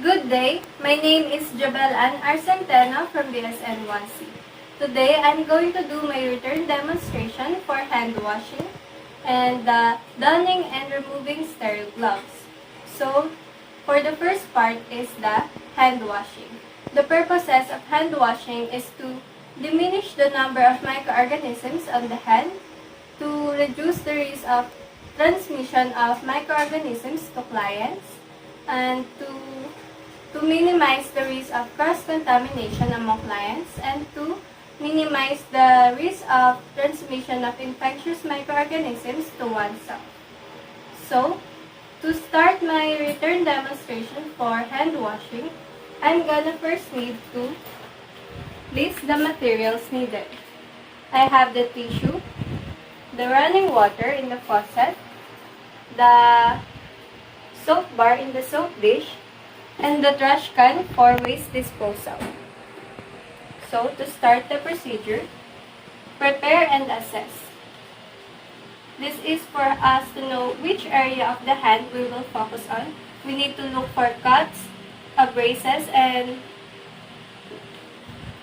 Good day, my name is Jabel Ann Arcentena from BSN 1C. Today, I'm going to do my return demonstration for hand washing and the donning and removing sterile gloves. So, for the first part is the hand washing. The purposes of hand washing is to diminish the number of microorganisms on the hand, to reduce the risk of transmission of microorganisms to clients, and to minimize the risk of cross-contamination among clients, and to minimize the risk of transmission of infectious microorganisms to oneself. So, to start my return demonstration for hand washing, I'm gonna first need to list the materials needed. I have the tissue, the running water in the faucet, the soap bar in the soap dish, and the trash can for waste disposal. So, to start the procedure, prepare and assess. This is for us to know which area of the hand we will focus on. We need to look for cuts, abrasions, and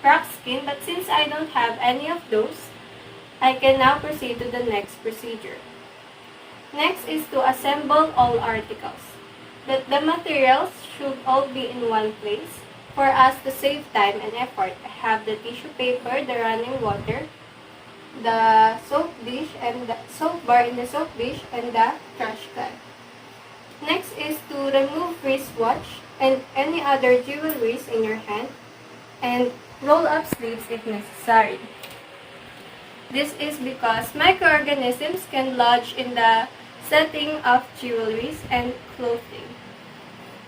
cracked skin, but since I don't have any of those, I can now proceed to the next procedure. Next is to assemble all articles. The materials should all be in one place. For us to save time and effort, I have the tissue paper, the running water, the soap dish, and the soap bar in the soap dish, and the trash can. Next is to remove wristwatch and any other jewelries in your hand, and roll up sleeves if necessary. This is because microorganisms can lodge in the setting of jewelries and clothing.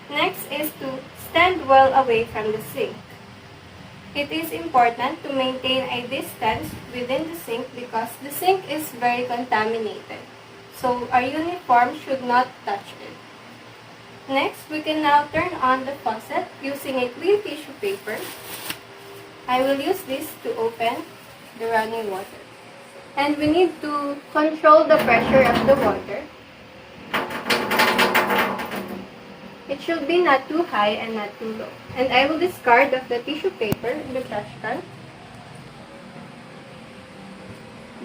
Next is to stand well away from the sink. It is important to maintain a distance within the sink because the sink is very contaminated, so our uniform should not touch it. Next, we can now turn on the faucet using a clean tissue paper. I will use this to open the running water. And we need to control the pressure of the water. It should be not too high and not too low. And I will discard of the tissue paper in the trash can.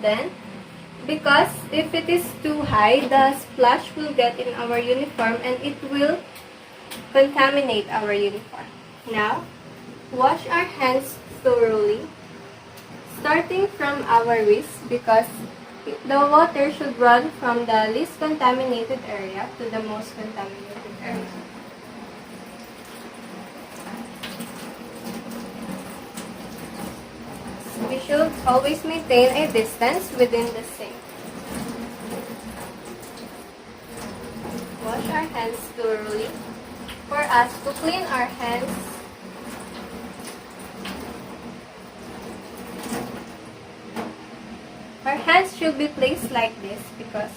Then, because if it is too high, the splash will get in our uniform and it will contaminate our uniform. Now, wash our hands thoroughly, starting from our wrist, because the water should run from the least contaminated area to the most contaminated area. We should always maintain a distance within the sink. Wash our hands thoroughly. For us to clean our hands, our hands should be placed like this because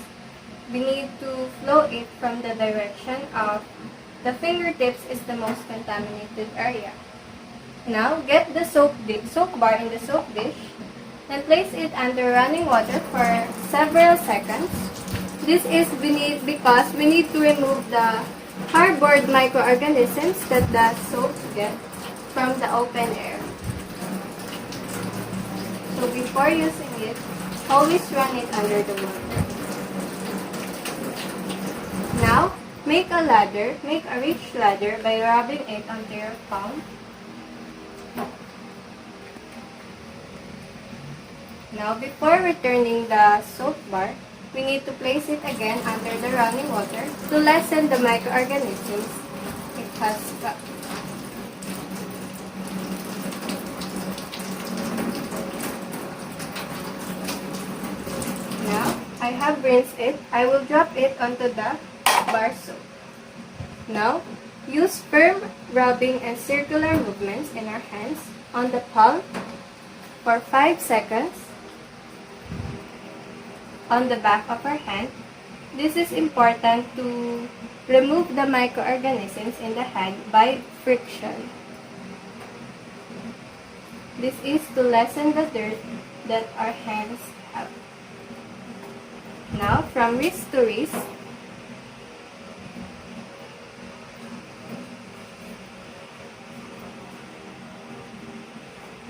we need to flow it from the direction of the fingertips is the most contaminated area. Now, get the soap bar in the soap dish and place it under running water for several seconds. This is because we need to remove the hardboard microorganisms that the soap gets from the open air. So before using it, always run it under the water. Now, make a rich lather by rubbing it onto your palm. Now, before returning the soap bar, we need to place it again under the running water to lessen the microorganisms it has got. Now, I have rinsed it. I will drop it onto the bar soap. Now, use firm rubbing and circular movements in our hands on the palm for 5 seconds on the back of our hand. This is important to remove the microorganisms in the hand by friction. This is to lessen the dirt that our hands have. Now, from wrist to wrist,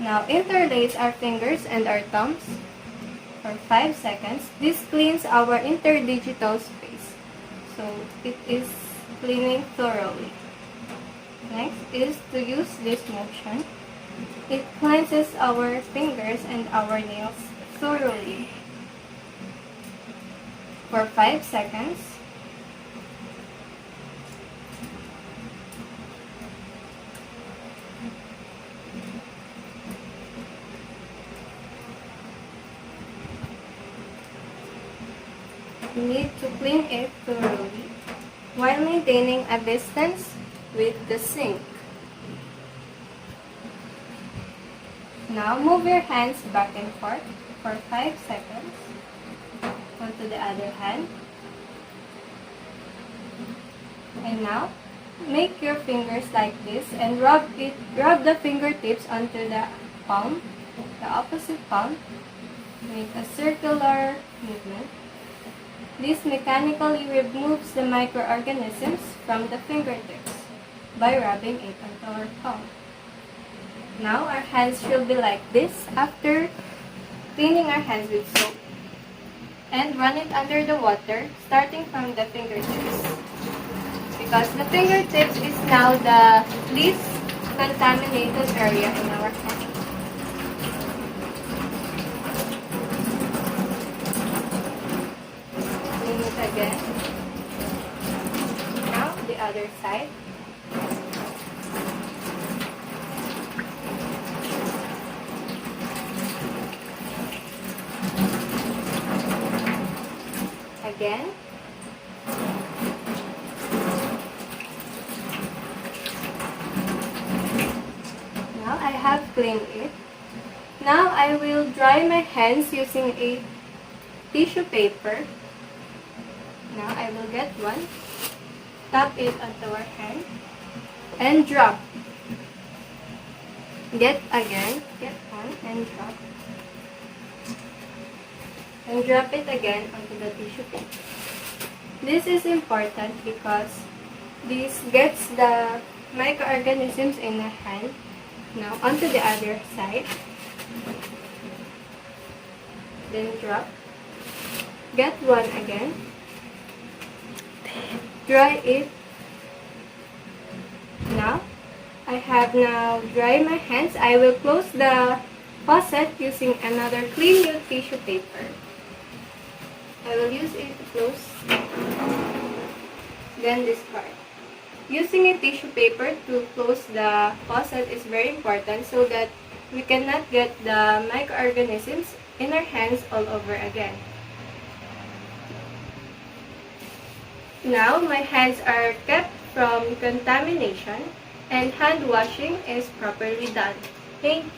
Now interlace our fingers and our thumbs for 5 seconds. This cleans our interdigital space. So it is cleaning thoroughly. Next is to use this motion. It cleanses our fingers and our nails thoroughly for 5 seconds. You need to clean it thoroughly while maintaining a distance with the sink. Now move your hands back and forth for 5 seconds onto the other hand. And now make your fingers like this and rub the fingertips onto the palm, the opposite palm. Make a circular movement. This mechanically removes the microorganisms from the fingertips by rubbing it onto our palm. Now our hands should be like this after cleaning our hands with soap. And run it under the water starting from the fingertips. Because the fingertips is now the least contaminated area in our hand. Again. Now the other side. Again. Now I have cleaned it. Now I will dry my hands using a tissue paper. Now I will get one, tap it onto our hand, and drop. Get one and drop. And drop it again onto the tissue paper. This is important because this gets the microorganisms in our hand. Now onto the other side. Then drop. Get one again. Dry it. Now, I have now dried my hands. I will close the faucet using another clean new tissue paper. I will use it to close. Then discard. Using a tissue paper to close the faucet is very important so that we cannot get the microorganisms in our hands all over again. Now, my hands are kept from contamination and hand washing is properly done. Thank you.